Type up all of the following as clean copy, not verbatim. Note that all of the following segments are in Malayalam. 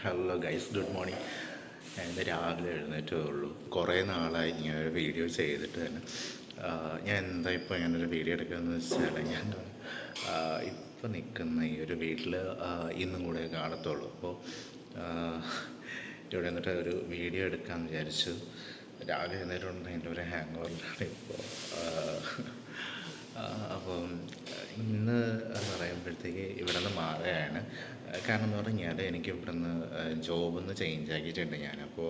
Hello guys, good morning. ഞാൻ ഇന്ന് രാവിലെ എഴുന്നേറ്റേ ഉള്ളൂ. കുറേ നാളായി ഇങ്ങനെ ഒരു വീഡിയോ ചെയ്തിട്ട് തന്നെ. ഞാൻ എന്താ ഇപ്പോൾ ഇങ്ങനൊരു വീഡിയോ എടുക്കുകയെന്ന് വെച്ചാൽ, ഞാൻ ഇപ്പോൾ നിൽക്കുന്ന ഈ ഒരു വീട്ടിൽ ഇന്നും കൂടെ കാണത്തുള്ളൂ. അപ്പോൾ ഇവിടെ നിന്നിട്ട് ഒരു വീഡിയോ എടുക്കാമെന്ന് വിചാരിച്ചു. രാവിലെ എഴുന്നേറ്റുകൊണ്ട് എൻ്റെ ഒരു ഹാങ് ഓവറിലാണ് ഇപ്പോൾ. അപ്പം ഇന്ന് എന്ന് പറയുമ്പോഴത്തേക്ക് ഇവിടെ നിന്ന് മാറുകയാണ്. കാരണം എന്ന് പറഞ്ഞാൽ എനിക്ക് ഇവിടെ നിന്ന് ജോബിൽ നിന്ന് ചേഞ്ച് ആക്കിയിട്ടുണ്ട് ഞാൻ. അപ്പോൾ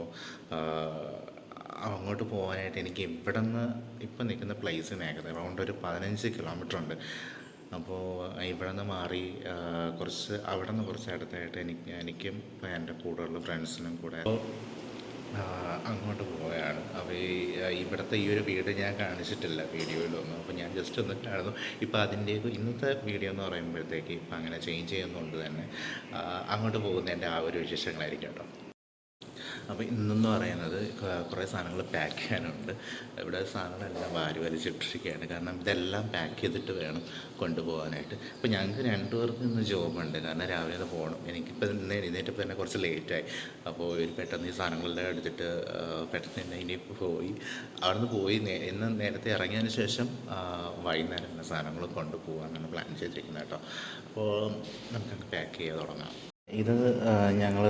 അങ്ങോട്ട് പോകാനായിട്ട് എനിക്ക് ഇവിടെ നിന്ന് ഇപ്പം നിൽക്കുന്ന പ്ലേസിന് ഏകദേശം അറൗണ്ട് ഒരു 15 കിലോമീറ്റർ ഉണ്ട്. അപ്പോൾ ഇവിടെ നിന്ന് മാറി കുറച്ച് അവിടെ നിന്ന് കുറച്ച് അടുത്തായിട്ട് എനിക്കും ഇപ്പം എൻ്റെ കൂടെയുള്ള ഫ്രണ്ട്സിനും കൂടെ അങ്ങോട്ട് പോവുകയാണ്. അപ്പോൾ ഇവിടുത്തെ ഈ ഒരു വീട് ഞാൻ കാണിച്ചിട്ടില്ല വീഡിയോയിലൊന്നും. അപ്പോൾ ഞാൻ ജസ്റ്റ് വന്നിട്ടായിരുന്നു. ഇപ്പോൾ അതിൻ്റെ ഇന്നത്തെ വീഡിയോ എന്ന് പറയുമ്പോഴത്തേക്ക് ഇപ്പം അങ്ങനെ ചേഞ്ച് ചെയ്യുന്നതുകൊണ്ട് തന്നെ അങ്ങോട്ട് പോകുന്നതിൻ്റെ ആ ഒരു വിശേഷങ്ങളായിരിക്കും കേട്ടോ. അപ്പോൾ ഇന്നെന്ന് പറയുന്നത് കുറേ സാധനങ്ങൾ പാക്ക് ചെയ്യാനുണ്ട്. ഇവിടെ സാധനങ്ങളെല്ലാം വാരി വലിച്ചിട്ടിരിക്കുകയാണ്. കാരണം ഇതെല്ലാം പാക്ക് ചെയ്തിട്ട് വേണം കൊണ്ടുപോകാനായിട്ട്. അപ്പോൾ ഞങ്ങൾക്ക് രണ്ടുപേർക്കും ഇന്ന് ജോബുണ്ട്. കാരണം രാവിലെ ഒന്ന് പോകണം. എനിക്കിപ്പോൾ ഇന്ന് എഴുന്നേറ്റപ്പോൾ തന്നെ കുറച്ച് ലേറ്റായി. അപ്പോൾ ഒരു പെട്ടെന്ന് ഈ സാധനങ്ങളെല്ലാം എടുത്തിട്ട് പെട്ടെന്ന് തന്നെ ഇനി പോയി അവിടുന്ന് പോയി ഇന്ന് നേരത്തെ ഇറങ്ങിയതിന് ശേഷം വൈകുന്നേരം തന്നെ സാധനങ്ങൾ കൊണ്ടുപോകാനാണ് പ്ലാൻ ചെയ്തിരിക്കുന്നത് കേട്ടോ. അപ്പോൾ നമുക്കങ്ങ് പാക്ക് ചെയ്ത് തുടങ്ങാം. ഇത് ഞങ്ങൾ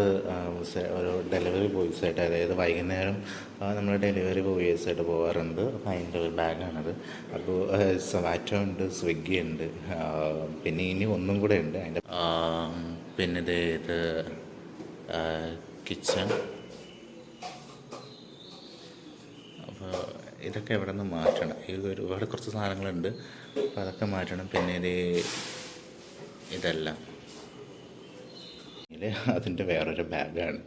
ഒരു ഡെലിവറി ബോയ്സായിട്ട്, അതായത് വൈകുന്നേരം നമ്മൾ ഡെലിവറി ബോയ്സായിട്ട് പോകാറുണ്ട്. അപ്പോൾ അതിൻ്റെ ഒരു ബാഗാണത്. അപ്പോൾ സൊമാറ്റോ ഉണ്ട്, സ്വിഗ്ഗി ഉണ്ട്, പിന്നെ ഇനി ഒന്നും കൂടെ ഉണ്ട് അതിൻ്റെ. പിന്നെ ഇത് കിച്ചൺ. അപ്പോൾ ഇതൊക്കെ ഇവിടെ നിന്ന് മാറ്റണം. ഒരുപാട് കുറച്ച് സാധനങ്ങളുണ്ട്, അപ്പോൾ അതൊക്കെ മാറ്റണം. പിന്നെ ഇതെല്ലാം അതിൻ്റെ വേറൊരു ബാഗാണ്.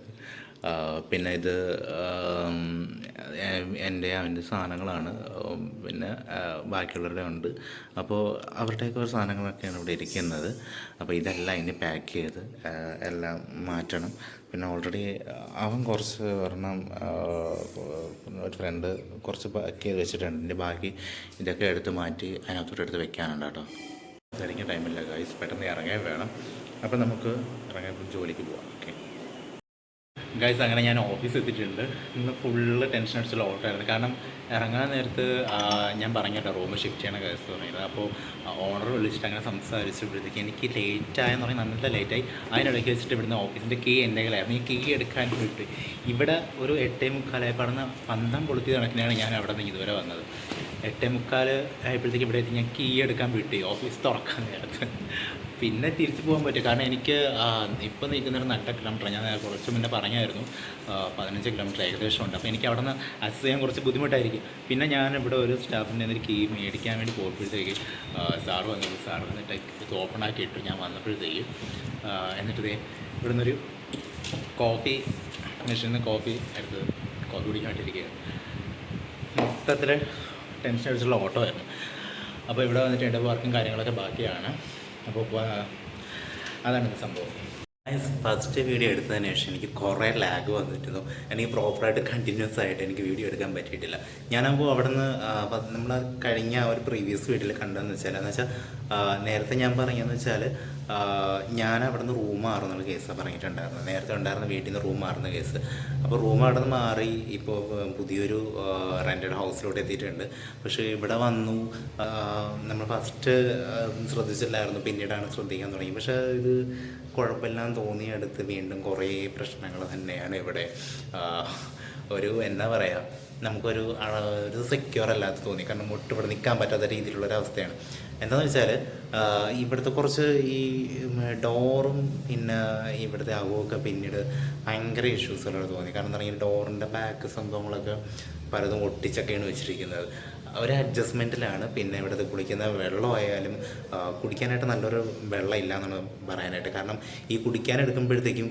പിന്നെ ഇത് അവൻ്റെ സാധനങ്ങളാണ്. പിന്നെ ബാക്കിയുള്ളവരുടെ ഉണ്ട്. അപ്പോൾ അവരുടെയൊക്കെ ഒരു സാധനങ്ങളൊക്കെയാണ് ഇവിടെ ഇരിക്കുന്നത്. അപ്പോൾ ഇതെല്ലാം ഇനി പാക്ക് ചെയ്ത് എല്ലാം മാറ്റണം. പിന്നെ ഓൾറെഡി അവൻ കുറച്ച് ഒരു ഫ്രണ്ട് കുറച്ച് പാക്ക് ചെയ്ത് വെച്ചിട്ടുണ്ട്. എൻ്റെ ബാക്കി ഇതൊക്കെ എടുത്ത് മാറ്റി അതിനകത്തോട്ട് എടുത്ത് വെക്കാനുണ്ട് കേട്ടോ. എനിക്ക് ടൈമില്ല ഗൈസ്, പെട്ടെന്ന് ഇറങ്ങാൻ വേണം. അപ്പോൾ നമുക്ക് ഇറങ്ങാൻ ജോലിക്ക് പോവാം. ഓക്കെ ഗൈസ്, അങ്ങനെ ഞാൻ ഓഫീസ് എത്തിയിട്ടുണ്ട്. ഇന്ന് ഫുള്ള് ടെൻഷൻ അടിച്ചുള്ള ഓട്ടമായിരുന്നു. കാരണം ഇറങ്ങാൻ നേരത്ത് ഞാൻ പറഞ്ഞിട്ട് റൂം ഷിഫ്റ്റ് ചെയ്യണ കേസ് പറയുന്നത്. അപ്പോൾ ഓണർ വിളിച്ചിട്ട് അങ്ങനെ സംസാരിച്ചപ്പോഴത്തേക്ക് എനിക്ക് ലേറ്റായെന്ന് പറഞ്ഞാൽ നല്ല ലേറ്റായി. അതിനിടയ്ക്ക് വെച്ചിട്ട് ഇവിടുന്ന് ഓഫീസിൻ്റെ കീ എൻ്റെ കയ്യിലായിരുന്നു. ഈ കീ എടുക്കാൻ പോയിട്ട് ഇവിടെ ഒരു 8:45 പറഞ്ഞ പന്തം കൊളുത്തിയ കണക്കിനാണ് ഞാൻ അവിടെ നിന്ന് ഇതുവരെ വന്നത്. 8:45 ആയപ്പോഴത്തേക്ക് ഇവിടെ എത്തി. ഞാൻ കീ എടുക്കാൻ പോയിട്ട് ഓഫീസ് തുറക്കാൻ നേരത്ത് പിന്നെ തിരിച്ചു പോകാൻ പറ്റും. കാരണം എനിക്ക് ഇപ്പോൾ നിൽക്കുന്നൊരു 2 കിലോമീറ്റർ, ഞാൻ കുറച്ച് മുന്നേ പറഞ്ഞായിരുന്നു 15 കിലോമീറ്റർ ഏകദേശം ഉണ്ട്. അപ്പോൾ എനിക്ക് അവിടെ നിന്ന് അക്സസ് ചെയ്യാൻ കുറച്ച് ബുദ്ധിമുട്ടായിരിക്കും. പിന്നെ ഞാൻ ഇവിടെ ഒരു സ്റ്റാഫിൻ്റെ ഒരു കീ മേടിക്കാൻ വേണ്ടി പോയപ്പോഴത്തേക്ക് സാറ് വന്നിട്ട് ഇത് ഓപ്പൺ ആക്കി ഇട്ടു. ഞാൻ വന്നപ്പോഴത്തേക്ക് എന്നിട്ട് ഇവിടെ നിന്നൊരു കോഫി മെഷീനിൽ നിന്ന് കോഫി എടുത്ത് കോഫി കുടിക്കാൻ വേണ്ടിയിരിക്കുകയാണ്. മൊത്തത്തിൽ ടെൻഷൻ അടിച്ചുള്ള ഓട്ടോ ആയിരുന്നു. അപ്പോൾ ഇവിടെ വന്നിട്ട് എൻ്റെ വർക്കും കാര്യങ്ങളൊക്കെ ബാക്കിയാണ്. അപ്പോൾ അതാണ് സംഭവം. ഫസ്റ്റ് വീഡിയോ എടുത്തതിന് ശേഷം എനിക്ക് കുറേ ലാഗ് വന്നിരുന്നു. എനിക്ക് പ്രോപ്പറായിട്ട് കണ്ടിന്യൂസ് ആയിട്ട് എനിക്ക് വീഡിയോ എടുക്കാൻ പറ്റിയിട്ടില്ല. ഞാനപ്പോൾ അവിടെ നിന്ന് നമ്മൾ കഴിഞ്ഞ ഒരു പ്രീവിയസ് വീഡിയോയിൽ കണ്ടതെന്ന് വെച്ചാൽ നേരത്തെ ഞാൻ പറഞ്ഞതെന്ന് വെച്ചാൽ ഞാൻ അവിടെ നിന്ന് റൂം മാറുന്ന കേസാണ് പറഞ്ഞിട്ടുണ്ടായിരുന്നത്. നേരത്തെ ഉണ്ടായിരുന്ന വീട്ടിൽ നിന്ന് റൂം മാറുന്ന കേസ്. അപ്പോൾ റൂം അവിടെ നിന്ന് മാറി ഇപ്പോൾ പുതിയൊരു റെൻറ്റഡ് ഹൗസിലോട്ട് എത്തിയിട്ടുണ്ട്. പക്ഷേ ഇവിടെ വന്നു നമ്മൾ ഫസ്റ്റ് ശ്രദ്ധിച്ചില്ലായിരുന്നു, പിന്നീടാണ് ശ്രദ്ധിക്കാൻ തുടങ്ങി. പക്ഷേ ഇത് കുഴപ്പമില്ലാന്ന് തോന്നിയെടുത്ത് വീണ്ടും കുറേ പ്രശ്നങ്ങൾ തന്നെയാണ് ഇവിടെ. എന്താ പറയുക, നമുക്കൊരു സെക്യൂർ അല്ലാത്ത തോന്നി. കാരണം ഒട്ടും ഇവിടെ നിൽക്കാൻ പറ്റാത്ത രീതിയിലുള്ളൊരവസ്ഥയാണ്. എന്താണെന്ന് വെച്ചാൽ ഇവിടുത്തെ കുറച്ച് ഈ ഡോറും പിന്നെ ഇവിടുത്തെ അകമൊക്കെ പിന്നീട് ഭയങ്കര ഇഷ്യൂസുകളാണ് തോന്നി. കാരണം എന്താ പറയുക, ഡോറിൻ്റെ ബാക്ക് സംഭവങ്ങളൊക്കെ പലതും ഒട്ടിച്ചൊക്കെയാണ് വെച്ചിരിക്കുന്നത്. ഒരു അഡ്ജസ്റ്റ്മെൻറ്റിലാണ്. പിന്നെ ഇവിടുത്തെ കുടിക്കുന്ന വെള്ളമായാലും കുടിക്കാനായിട്ട് നല്ലൊരു വെള്ളം ഇല്ല എന്നാണ് പറയാനായിട്ട്. കാരണം ഈ കുളിക്കാനെടുക്കുമ്പോഴത്തേക്കും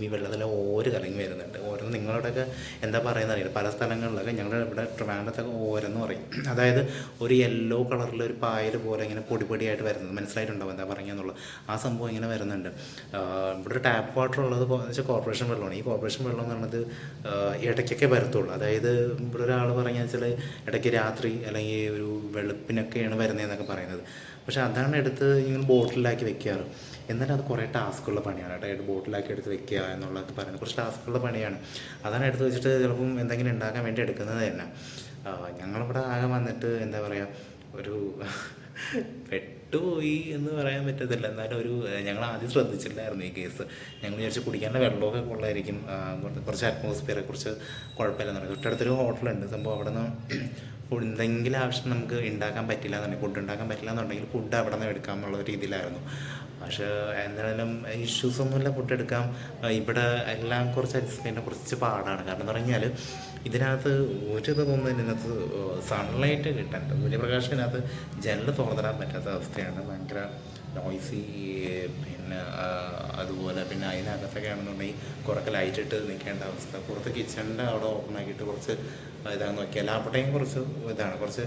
ഈ വെള്ളത്തിൽ ഓര് കലങ്ങി വരുന്നുണ്ട്. ഓരോന്ന് നിങ്ങളുടെയൊക്കെ എന്താ പറയുന്നത് അറിയില്ല. പല സ്ഥലങ്ങളിലൊക്കെ ഞങ്ങളുടെ ഇവിടെ ട്രിവാൻഡ്രത്തൊക്കെ ഓരോന്ന് പറയും. അതായത് ഒരു യെല്ലോ കളറിൽ ഒരു പായൽ പോലെ ഇങ്ങനെ പൊടിയായിട്ട് വരുന്നത്. മനസ്സിലായിട്ടുണ്ടാവും എന്താ പറയുകയെന്നുള്ളത്. ആ സംഭവം ഇങ്ങനെ വരുന്നുണ്ട്. ഇവിടെ ഒരു ടാപ്പ് വാട്ടർ ഉള്ളത് വെച്ചാൽ കോർപ്പറേഷൻ വെള്ളമാണ്. ഈ കോർപ്പറേഷൻ വെള്ളം എന്ന് പറയുന്നത് ഇടയ്ക്കൊക്കെ വരത്തുള്ളൂ. അതായത് ഇവിടെ ഒരാൾ പറഞ്ഞാൽ വെച്ചാൽ ഇടയ്ക്ക് രാത്രി അല്ലെങ്കിൽ ഒരു വെളുപ്പിനൊക്കെയാണ് വരുന്നതെന്നൊക്കെ പറയുന്നത്. പക്ഷേ അതാണ് എടുത്ത് ഇങ്ങനെ ബോട്ടിലാക്കി വെക്കാറ്. എന്നാലും അത് കുറേ ടാസ്ക്കുള്ള പണിയാണ് കേട്ടോ. ബോട്ടിലാക്കി എടുത്ത് വെക്കുക എന്നുള്ളത് പറയുന്നത് കുറച്ച് ടാസ്ക്കുള്ള പണിയാണ്. അതാണ് എടുത്ത് വെച്ചിട്ട് ചിലപ്പം എന്തെങ്കിലും ഉണ്ടാക്കാൻ വേണ്ടി എടുക്കുന്നത് തന്നെ. ഞങ്ങളിവിടെ ആകെ വന്നിട്ട് എന്താ പറയുക, ഒരു പെട്ടുപോയി എന്ന് പറയാൻ പറ്റത്തില്ല. എന്നാലും ഞങ്ങൾ ആദ്യം ശ്രദ്ധിച്ചില്ലായിരുന്നു ഈ കേസ്. ഞങ്ങൾ വിചാരിച്ച് കുടിക്കാനുള്ള വെള്ളമൊക്കെ കൊള്ളായിരിക്കും, കുറച്ച് അറ്റ്മോസ്ഫിയർ കുറച്ച് കുഴപ്പമില്ലെന്ന് പറയും. തൊട്ടടുത്തൊരു ഹോട്ടലുണ്ട് സംഭവം. അവിടെ നിന്ന് എന്തെങ്കിലും ആവശ്യം നമുക്ക് ഉണ്ടാക്കാൻ പറ്റില്ല എന്നുണ്ടെങ്കിൽ, ഫുഡ് ഉണ്ടാക്കാൻ പറ്റില്ല എന്നുണ്ടെങ്കിൽ ഫുഡ് അവിടെ നിന്ന് എടുക്കാം എന്നുള്ള രീതിയിലായിരുന്നു. പക്ഷേ എന്തായാലും ഇഷ്യൂസൊന്നുമില്ല, ഫുഡ് എടുക്കാം. ഇവിടെ എല്ലാം കുറച്ച് അഡ്ജസ്റ്റ് ചെയ്യുന്ന കുറച്ച് പാടാണ്. കാരണം എന്ന് പറഞ്ഞാൽ ഇതിനകത്ത് ഒരു ഇതൊന്നും ഇതിനകത്ത് സൺലൈറ്റ് കിട്ടാൻ, സൂര്യപ്രകാശം ഇതിനകത്ത് ജനൽ തുറന്നിടാൻ പറ്റാത്ത അവസ്ഥയാണ്. ഭയങ്കര നോയ്സി. പിന്നെ അതുപോലെ പിന്നെ അതിനകത്തൊക്കെ ആണെന്നുണ്ടെങ്കിൽ കുറേ ലൈറ്റ് ഇട്ട് നിൽക്കേണ്ട അവസ്ഥ. പുറത്ത് കിച്ചണിൻ്റെ അവിടെ ഓപ്പൺ ആക്കിയിട്ട് കുറച്ച് ഇതാന്ന് നോക്കിയാൽ അവിടെയും കുറച്ച് ഇതാണ്, കുറച്ച്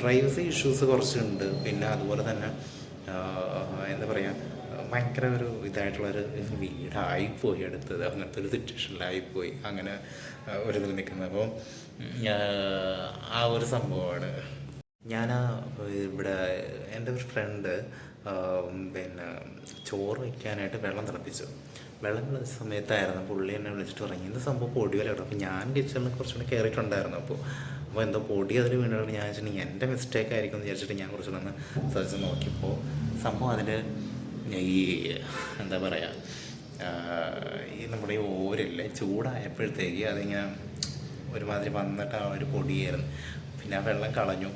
പ്രൈവസി ഇഷ്യൂസ് കുറച്ചുണ്ട്. പിന്നെ അതുപോലെ തന്നെ എന്താ പറയുക, ഭയങ്കര ഒരു ഇതായിട്ടുള്ളൊരു വീടായിപ്പോയി അടുത്തത്. അങ്ങനത്തെ ഒരു സിറ്റുവേഷനിലായിപ്പോയി അങ്ങനെ ഒരിതിൽ നിൽക്കുന്നത്. അപ്പോൾ ആ ഒരു സംഭവമാണ്. ഞാൻ ഇവിടെ എൻ്റെ ഒരു ഫ്രണ്ട് പിന്നെ ചോറ് വയ്ക്കാനായിട്ട് വെള്ളം തിളപ്പിച്ചു. വെള്ളം തിളച്ച സമയത്തായിരുന്നു പുള്ളി എന്നെ വിളിച്ചിട്ട് പറഞ്ഞു ഇന്ന് സംഭവം പൊടി വരെ ഇടും. അപ്പോൾ ഞാൻ കിച്ചണിൽ കുറച്ചുകൂടി കയറിയിട്ടുണ്ടായിരുന്നു. അപ്പോൾ എന്തോ പൊടി അതിൽ വീണിട്ട് ഞാൻ വെച്ചിട്ടുണ്ടെങ്കിൽ എൻ്റെ മിസ്റ്റേക്ക് ആയിരിക്കും എന്ന് വിചാരിച്ചിട്ട് ഞാൻ കുറച്ചുകൂടെ ഒന്ന് ശ്രദ്ധിച്ച് നോക്കിയപ്പോൾ സംഭവം അതിൽ ഈ എന്താ പറയുക, ഈ നമ്മുടെ ഈ ഓരില്ലേ ചൂടായപ്പോഴത്തേക്ക് അതിങ്ങനെ ഒരുമാതിരി വന്നിട്ട് ആ ഒരു പൊടിയായിരുന്നു. പിന്നെ ആ വെള്ളം കളഞ്ഞു,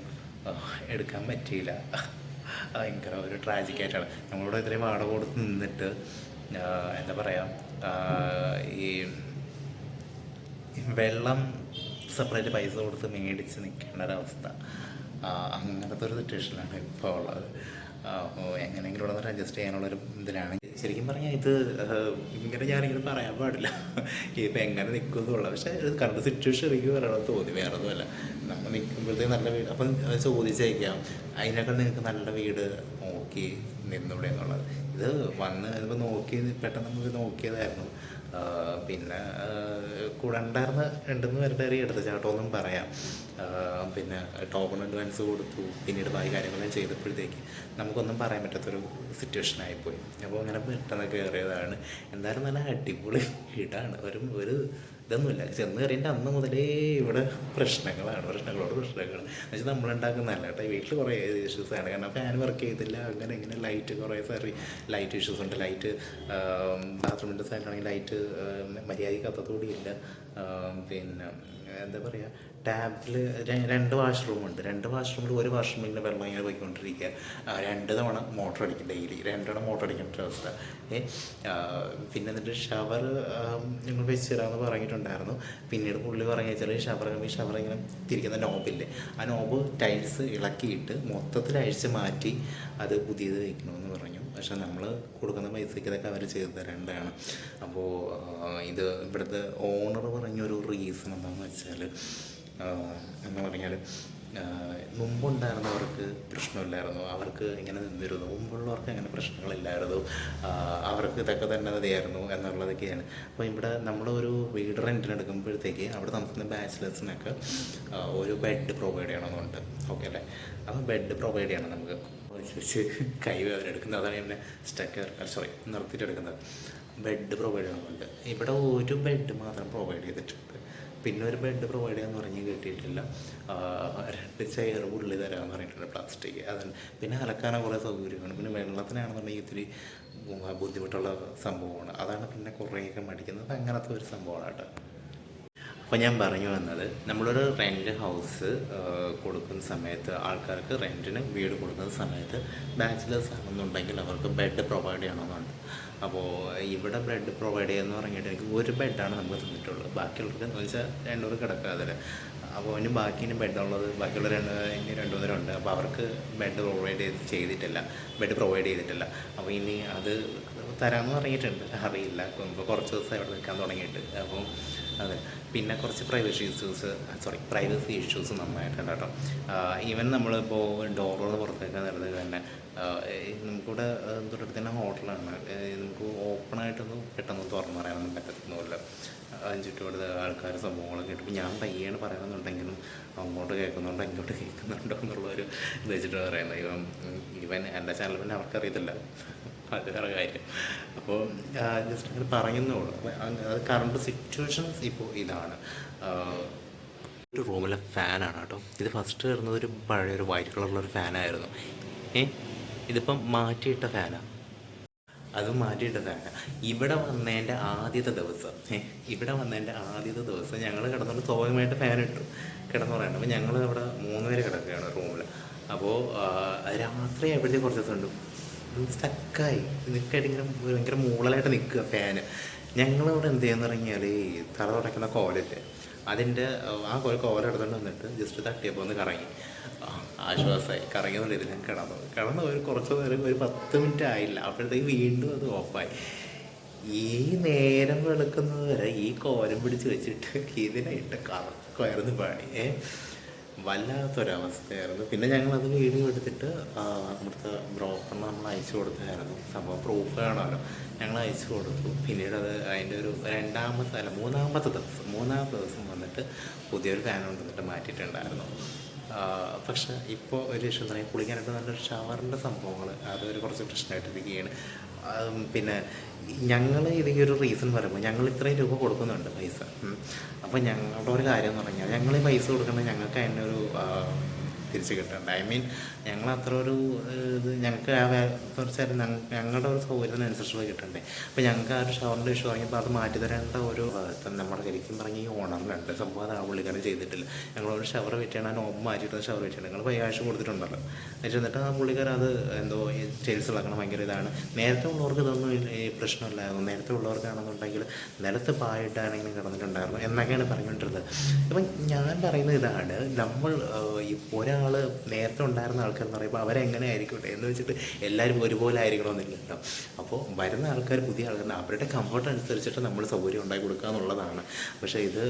എടുക്കാൻ പറ്റിയില്ല. ഭയങ്കര ഒരു ട്രാജിക്കായിട്ടാണ്. നമ്മളിവിടെ ഇത്രയും വാടക കൊടുത്ത് നിന്നിട്ട് എന്താ പറയുക, ഈ വെള്ളം സെപ്പറേറ്റ് പൈസ കൊടുത്ത് മേടിച്ച് നിൽക്കേണ്ട ഒരവസ്ഥ. അങ്ങനത്തെ ഒരു സിറ്റുവേഷനിലാണ് ഇപ്പോൾ ഉള്ളത്. എങ്ങനെയെങ്കിലും ഇവിടെ നിന്ന് അഡ്ജസ്റ്റ് ചെയ്യാനുള്ളൊരു ഇതിലാണ്. ശരിക്കും പറഞ്ഞാൽ ഇത് ഇങ്ങനെ ഞാനിങ്ങനെ പറയാൻ പാടില്ല, ഇപ്പം എങ്ങനെ നിൽക്കുമെന്നുള്ളത്. പക്ഷേ ഇത് കറണ്ട് സിറ്റുവേഷൻ എനിക്ക് പറയണമെന്ന് തോന്നി, വേറെ ഒന്നുമല്ല. നമ്മൾ നിൽക്കുമ്പോഴത്തേക്ക് നല്ല വീട് അപ്പം ചോദിച്ചേക്കാം അതിനേക്കാൾ നിങ്ങൾക്ക് നല്ല വീട് നോക്കി നിന്നൂടെ എന്നുള്ളത്. ഇത് വന്ന് ഇതിപ്പോൾ നോക്കി പെട്ടെന്ന് നമുക്ക് നോക്കിയതായിരുന്നു. പിന്നെ കൂടെ ഉണ്ടായിരുന്ന 2-3 പേരുടെ എടുത്ത ചാട്ടമൊന്നും പറയാം. പിന്നെ ടോക്കൺ അഡ്വാൻസ് കൊടുത്തു. പിന്നീട് ബാക്കി കാര്യങ്ങളെല്ലാം ചെയ്തപ്പോഴത്തേക്ക് നമുക്കൊന്നും പറയാൻ പറ്റാത്തൊരു സിറ്റുവേഷനായിപ്പോയി. അപ്പോൾ അങ്ങനെ പെട്ടെന്ന് കയറിയതാണ്. എന്തായാലും നല്ല അടിപൊളി വീടാണ്. ഒരു ഇതൊന്നുമില്ല, ചെന്ന് കയറിയതിൻ്റെ അന്ന് മുതലേ ഇവിടെ പ്രശ്നങ്ങളോട് പ്രശ്നങ്ങൾ എന്ന് വെച്ചാൽ നമ്മളുണ്ടാക്കുന്നതല്ല കേട്ടോ. വീട്ടിൽ കുറേ ഇഷ്യൂസാണ്. കാരണം ഫാൻ വർക്ക് ചെയ്തില്ല, അങ്ങനെ ഇങ്ങനെ ലൈറ്റ് കുറേ ലൈറ്റ് ഇഷ്യൂസ് ഉണ്ട്. ലൈറ്റ് ബാത്റൂമിൻ്റെ സൈഡിലാണെങ്കിൽ ലൈറ്റ് മര്യാദയ്ക്ക് കത്തത്തോടിയില്ല. പിന്നെ എന്താ പറയുക, ടാപ്പിൽ 2 വാഷ്റൂമുണ്ട്. 2 വാഷ്റൂമിൽ ഒരു വാഷ്റൂമിൽ വെള്ളം ഇങ്ങനെ പോയിക്കൊണ്ടിരിക്കുക. 2 തവണ മോട്ടർ അടിക്കും ഡെയിലി. 2 തവണ മോട്ടർ അടിക്കേണ്ട അവസ്ഥ. പിന്നെ എന്നിട്ട് ഷവർ ഞങ്ങൾ വെച്ച് തരാമെന്ന് പറഞ്ഞിട്ടുണ്ടായിരുന്നു. പിന്നീട് പുള്ളി പറഞ്ഞു വെച്ചാൽ ഷവർ ഇങ്ങനെ തിരിക്കുന്ന നോബില്ലേ, ആ നോബ് ടൈൽസ് ഇളക്കിയിട്ട് മൊത്തത്തിൽ അഴിച്ച് മാറ്റി അത് പുതിയത് വയ്ക്കണമെന്ന് പറഞ്ഞു. പക്ഷെ നമ്മൾ കൊടുക്കുന്ന പൈസയ്ക്ക് ഇതൊക്കെ അവർ ചെയ്തു തരേണ്ടതാണ്. അപ്പോൾ ഇത് ഇവിടുത്തെ ഓണർ പറഞ്ഞൊരു റീസൺ എന്താണെന്ന് വെച്ചാൽ എന്ന് പറഞ്ഞാൽ മുമ്പുണ്ടായിരുന്നവർക്ക് പ്രശ്നമില്ലായിരുന്നു, അവർക്ക് ഇങ്ങനെ നിന്നിരുന്നു. മുമ്പുള്ളവർക്ക് അങ്ങനെ പ്രശ്നങ്ങളില്ലായിരുന്നു, അവർക്ക് ഇതൊക്കെ തന്നെ മതിയായിരുന്നു എന്നുള്ളതൊക്കെയാണ്. അപ്പോൾ ഇവിടെ നമ്മളൊരു വീട് റെൻറ്റിനെടുക്കുമ്പോഴത്തേക്ക് അവിടെ താമസിക്കുന്ന ബാച്ചിലേഴ്സിനൊക്കെ ഒരു ബെഡ് പ്രൊവൈഡ് ചെയ്യണമെന്നുണ്ട്. ഓക്കെ അല്ലേ? അപ്പോൾ ബെഡ് പ്രൊവൈഡ് ചെയ്യണം നമുക്ക്. വെച്ച് കൈ വേദന എടുക്കുന്നത്, അതാണ് എന്നെ നിർത്തിയിട്ട് എടുക്കുന്നത്. ബെഡ് പ്രൊവൈഡ് ചെയ്യണമെന്നുണ്ട്. ഇവിടെ ഒരു ബെഡ് മാത്രം പ്രൊവൈഡ് ചെയ്തിട്ടുണ്ട്. പിന്നെ ഒരു ബെഡ് പ്രൊവൈഡ് ചെയ്യാമെന്ന് പറഞ്ഞ് കിട്ടിയിട്ടില്ല. 2 ചെയർ ഉള്ളിൽ തരാമെന്ന് പറഞ്ഞിട്ടുണ്ട്, പ്ലാസ്റ്റിക്. അതാണ്. പിന്നെ അലക്കാനോ കുറേ സൗകര്യമാണ്. പിന്നെ വെള്ളത്തിനാണെന്നുണ്ടെങ്കിൽ ഇത്തിരി ബുദ്ധിമുട്ടുള്ള സംഭവമാണ്. അതാണ് പിന്നെ കുറേയൊക്കെ മടിക്കുന്നത്. അങ്ങനത്തെ ഒരു സംഭവമാണ് കേട്ടോ. അപ്പോൾ ഞാൻ പറഞ്ഞു വന്നത്, നമ്മളൊരു റെൻ്റ് ഹൗസ് കൊടുക്കുന്ന സമയത്ത്, ആൾക്കാർക്ക് റെൻറ്റിന് വീട് കൊടുക്കുന്ന സമയത്ത് ബാച്ചിലേഴ്സ് ആണെന്നുണ്ടെങ്കിൽ അവർക്ക് ബെഡ് പ്രൊവൈഡ് ചെയ്യണമെന്നുണ്ട്. അപ്പോൾ ഇവിടെ ബെഡ് പ്രൊവൈഡ് ചെയ്യുമെന്ന് പറഞ്ഞിട്ട് എനിക്ക് ഒരു ബെഡാണ് നമുക്ക് തന്നിട്ടുള്ളത്. ബാക്കിയുള്ളവർക്ക് എന്ന് വെച്ചാൽ 200 കിടക്കാതെ. അപ്പോൾ ഇനി ബാക്കി ബെഡുള്ളത് ബാക്കിയുള്ള 200 ഉണ്ട്. അപ്പോൾ അവർക്ക് ബെഡ് പ്രൊവൈഡ് ചെയ്തിട്ടില്ല. അപ്പോൾ ഇനി അത് തരാമെന്ന് പറഞ്ഞിട്ടുണ്ട്. അറിയില്ല, ഇപ്പോൾ കുറച്ച് ദിവസം ഇവിടെ നിൽക്കാൻ തുടങ്ങിയിട്ട്. അപ്പം അതെ. പിന്നെ കുറച്ച് പ്രൈവസി ഇഷ്യൂസ് നന്നായിട്ടുണ്ട് കേട്ടോ. ഈവൻ നമ്മളിപ്പോൾ ഡോറുകൾ പുറത്തേക്ക് നിലനിൽക്കുക തന്നെ, നമുക്കിവിടെ തൊട്ടടുത്ത് തന്നെ ഹോട്ടലാണ്. നമുക്ക് ഓപ്പണായിട്ട് ഓപ്പണായിട്ടൊന്നും പെട്ടെന്ന് തുറന്നു പറയാനൊന്നും പറ്റത്തൊന്നുമില്ല. ചുറ്റുപാട് ആൾക്കാർ സംഭവങ്ങളൊക്കെ ഇട്ട് ഞാൻ പയ്യാണ് പറയണമെന്നുണ്ടെങ്കിലും അങ്ങോട്ട് കേൾക്കുന്നുണ്ടോ ഇങ്ങോട്ട് കേൾക്കുന്നുണ്ടോ എന്നുള്ളൊരു ഇത് വെച്ചിട്ട് പറയുന്നത്. ഇവൻ എൻ്റെ ചാനൽ പിന്നെ അവർക്കറിയത്തില്ല, അത് വേറെ കാര്യം. അപ്പോൾ ജസ്റ്റ് അങ്ങനെ പറയുന്നുള്ളൂ. അപ്പോൾ അത് കറണ്ട് സിറ്റുവേഷൻസ് ഇപ്പോൾ ഇതാണ്. ഒരു റൂമിലെ ഫാനാണ് കേട്ടോ. ഇത് ഫസ്റ്റ് വരുന്നത് ഒരു പഴയൊരു വൈറ്റ് കളറുള്ളൊരു ഫാനായിരുന്നു. ഇതിപ്പം മാറ്റിയിട്ട ഫാനാണ്. അതും മാറ്റിയിട്ട ഫാനാണ്. ഇവിടെ വന്നതിൻ്റെ ആദ്യത്തെ ദിവസം ഞങ്ങൾ കിടന്നുകൊണ്ട് സ്വാഭാവികമായിട്ട് ഫാൻ ഇട്ടു കിടന്നുറയാണ്. അപ്പോൾ ഞങ്ങൾ അവിടെ 3 പേര് കിടക്കുകയാണ് റൂമിൽ. അപ്പോൾ രാത്രി ആയപ്പോഴത്തേക്ക് കുറച്ച് ദിവസം ഉണ്ട് സ്റ്റക്കായി നിൽക്കായിട്ട് ഇങ്ങനെ ഭയങ്കര മൂളലായിട്ട് നിൽക്കുക ഫാന്. ഞങ്ങളവിടെ എന്ത് ചെയ്യാന്ന് പറഞ്ഞാൽ ഈ തല തുടയ്ക്കുന്ന കോലല്ലേ, അതിൻ്റെ ആ കോല എടുത്തുകൊണ്ട് വന്നിട്ട് ജസ്റ്റ് തട്ടിയപ്പോൾ ഒന്ന് കറങ്ങി, ആശ്വാസമായി. കറങ്ങിയെന്നുള്ള ഇതിൽ ഞാൻ കിടന്നു ഒരു കുറച്ച് നേരം, ഒരു 10 മിനിറ്റ് ആയില്ല, അപ്പോഴത്തേക്ക് വീണ്ടും അത് ഓഫായി. ഈ നേരം വെളുക്കുന്നത് വരെ ഈ കോലം പിടിച്ച് വെച്ചിട്ട് ഇതിനായിട്ട് കറക്കുമായിരുന്നു പണി. വല്ലാത്തൊരവസ്ഥയായിരുന്നു. പിന്നെ ഞങ്ങളത് വീഡിയോ എടുത്തിട്ട് അവിടുത്തെ ബ്രോക്കറിന് നമ്മൾ അയച്ചു കൊടുത്തായിരുന്നു. സംഭവം പ്രൂഫ് കാണാമല്ലോ, ഞങ്ങൾ അയച്ചു കൊടുത്തു. പിന്നീട് അത് അതിൻ്റെ ഒരു മൂന്നാമത്തെ ദിവസം വന്നിട്ട് പുതിയൊരു ഫാൻ കൊണ്ടുവന്നിട്ട് മാറ്റിയിട്ടുണ്ടായിരുന്നു. പക്ഷേ ഇപ്പോൾ ഒരു ഇഷ്യൂ എന്ന് പറഞ്ഞാൽ കുളിക്കാനായിട്ട് നല്ലൊരു ഷവറിൻ്റെ സംഭവങ്ങൾ അതൊരു കുറച്ച് പ്രശ്നമായിട്ടിരിക്കുകയാണ്. പിന്നെ ഞങ്ങൾ ഇതിൻ്റെ ഒരു റീസൺ പറയുമ്പോൾ ഞങ്ങൾ ഇത്രയും രൂപ കൊടുക്കുന്നുണ്ട് പൈസ. അപ്പോൾ ഞങ്ങളുടെ ഒരു കാര്യം എന്ന് പറഞ്ഞാൽ ഞങ്ങൾ ഈ പൈസ കൊടുക്കുന്നത് ഞങ്ങൾക്ക് അതിൻ്റെ ഒരു തിരിച്ച് കിട്ടേണ്ട. ഞങ്ങൾ അത്ര ഒരു ഇത് ഞങ്ങൾക്ക് തീർച്ചയായിട്ടും ഞങ്ങളുടെ ഒരു സൗകര്യത്തിനനുസരിച്ചുള്ള കിട്ടണ്ടേ. അപ്പോൾ ഞങ്ങൾക്ക് ആ ഒരു ഷവറിൻ്റെ ഇഷ്യൂ പറഞ്ഞപ്പോൾ അത് മാറ്റി തരേണ്ട ഒരു നമ്മുടെ ശരിക്കും പറഞ്ഞ ഈ ഓണറിനുണ്ട്. സംഭവം അത് ആ പുള്ളിക്കാരൻ ചെയ്തിട്ടില്ല. ഞങ്ങളൊരു ഷവർ വെച്ചാണ് ആ മാറ്റിയിട്ട് ഷവർ വെച്ചിട്ടുണ്ട്. ഞങ്ങൾ പയ്യാഴ്ച കൊടുത്തിട്ടുണ്ടല്ലോ. എന്നിട്ട് ആ പുള്ളിക്കാരൻ അത് എന്തോ ചേൽസ് ഇളക്കണം ഭയങ്കര ഇതാണ്. നേരത്തെ ഉള്ളവർക്ക് ഇതൊന്നും ഈ പ്രശ്നമില്ലായിരുന്നു. നേരത്തെ ഉള്ളവർക്കാണെന്നുണ്ടെങ്കിൽ നിലത്ത് പായിട്ടാണെങ്കിലും കിടന്നിട്ടുണ്ടായിരുന്നു എന്നൊക്കെയാണ് പറഞ്ഞുകൊണ്ടിരുന്നത്. അപ്പം ഞാൻ പറയുന്നത് ഇതാണ്, നമ്മൾ ഒരാൾ നേരത്തെ ഉണ്ടായിരുന്ന ആൾക്കാർ എന്ന് പറയുമ്പോൾ അവരെങ്ങനെ ആയിരിക്കട്ടെ എന്ന് വെച്ചിട്ട് എല്ലാവരും ഒരുപോലെ ആയിരിക്കണമെന്നില്ല കേട്ടോ. അപ്പോൾ വരുന്ന ആൾക്കാർ പുതിയ ആൾക്കാർ അവരുടെ കംഫർട്ട് അനുസരിച്ചിട്ട് നമ്മൾ സൗകര്യം ഉണ്ടാക്കി കൊടുക്കുക എന്നുള്ളതാണ്. പക്ഷേ ഇത്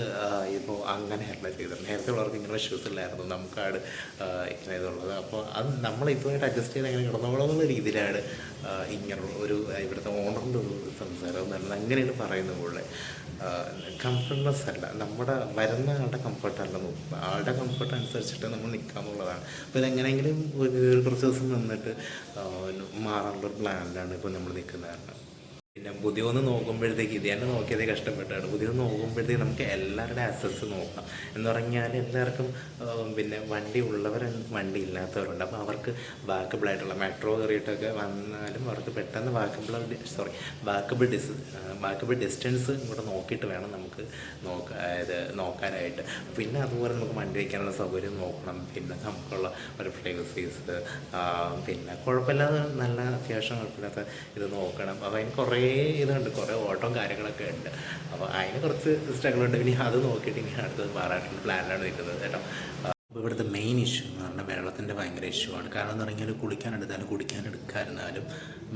ഇപ്പോൾ അങ്ങനെയല്ല ചെയ്തത്. നേരത്തെ ഉള്ളവർക്ക് ഇങ്ങനെ വിശ്വസിച്ചില്ലായിരുന്നു നമുക്കാട് ഇങ്ങനെ ഇതുള്ളത്. അപ്പോൾ അത് നമ്മളിതുമായിട്ട് അഡ്ജസ്റ്റ് ചെയ്ത് അങ്ങനെ കിടന്നോളെന്നുള്ള രീതിയിലാണ് ഇങ്ങനെ ഒരു ഇവിടുത്തെ ഓണറിൻ്റെ ഒരു സംസാരം എന്നുള്ളത്. അങ്ങനെയാണ് പറയുന്നത്. പോലെ കംഫർട്ട്നെസ് അല്ല, നമ്മുടെ വരുന്ന ആളുടെ കംഫർട്ടല്ല നോക്കുക, ആളുടെ കംഫർട്ട് അനുസരിച്ചിട്ട് നമ്മൾ നിൽക്കുക എന്നുള്ളതാണ്. അപ്പോൾ ഇതെങ്ങനെയെങ്കിലും കുറച്ച് ദിവസം നിന്നിട്ട് മാറാനുള്ള ഒരു പ്ലാനിലാണ് ഇപ്പോൾ നമ്മൾ നിൽക്കുന്നത്. പിന്നെ പുതിയൊന്ന് നോക്കുമ്പോഴത്തേക്ക് ഇത് തന്നെ നോക്കിയതേ കഷ്ടപ്പെട്ടാണ്. പുതിയൊന്ന് നോക്കുമ്പോഴത്തേക്ക് നമുക്ക് എല്ലാവരുടെ ആക്സസ് നോക്കാം എന്ന് പറഞ്ഞാൽ എല്ലാവർക്കും പിന്നെ വണ്ടി ഉള്ളവരുണ്ട്, വണ്ടി ഇല്ലാത്തവരുണ്ട്. അപ്പോൾ അവർക്ക് വാക്കബിളായിട്ടുള്ള മെട്രോ കയറിയിട്ടൊക്കെ വന്നാലും അവർക്ക് പെട്ടെന്ന് വാക്കബിൾ ഡിസ്റ്റൻസ് ഇവിടെ നോക്കിയിട്ട് വേണം നമുക്ക് നോക്കാനായിട്ട്. പിന്നെ അതുപോലെ നമുക്ക് വണ്ടി വയ്ക്കാനുള്ള സൗകര്യം നോക്കണം. പിന്നെ നമുക്കുള്ള ഒരു പ്രൈവസീസ് പിന്നെ കുഴപ്പമില്ലാതെ നല്ല അത്യാവശ്യം കുഴപ്പമില്ലാത്ത ഇത് നോക്കണം. അപ്പോൾ അതിന് കുറേ ഇതുണ്ട്, കുറേ ഓട്ടവും കാര്യങ്ങളൊക്കെ ഉണ്ട്. അപ്പോൾ അതിന് കുറച്ച് സ്ട്രഗിളുണ്ട്. ഇനി അത് നോക്കിയിട്ട് ഇനി അടുത്തത് മാറാനുള്ള പ്ലാനിലാണ് നിൽക്കുന്നത് കേട്ടോ. അപ്പോൾ ഇവിടുത്തെ മെയിൻ ഇഷ്യൂ എന്ന് പറഞ്ഞാൽ വെള്ളത്തിൻ്റെ ഭയങ്കര ഇഷ്യൂ ആണ്. കാരണം എന്ന് പറഞ്ഞാൽ കുടിക്കാനെടുക്കാതിരുന്നാലും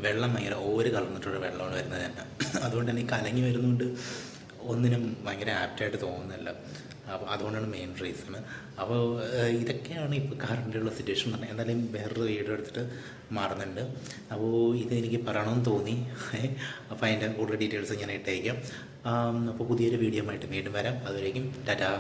വെള്ളം ഭയങ്കര ഓര് കലർന്നിട്ടുള്ള വെള്ളമാണ് വരുന്നത് തന്നെ. അതുകൊണ്ട് തന്നെ ഈ കലങ്ങി വരുന്നതുകൊണ്ട് ഒന്നിനും ഭയങ്കര ആപ്റ്റായിട്ട് തോന്നുന്നില്ല. അപ്പോൾ അതുകൊണ്ടാണ് മെയിൻ റീസൺ. അപ്പോൾ ഇതൊക്കെയാണ് ഇപ്പോൾ കറണ്ടിലുള്ള സിറ്റുവേഷൻ എന്ന് പറഞ്ഞാൽ. എന്തായാലും വേറൊരു വീഡിയോ എടുത്തിട്ട് മാറുന്നുണ്ട്. അപ്പോൾ ഇതെനിക്ക് പറയണമെന്ന് തോന്നി. അപ്പോൾ അതിൻ്റെ കൂടുതൽ ഡീറ്റെയിൽസ് ഞാൻ ഇട്ടേക്കാം. അപ്പോൾ പുതിയൊരു വീഡിയോ ആയിട്ട് വീണ്ടും വരാം. അതുവരേക്കും ടാറ്റാ.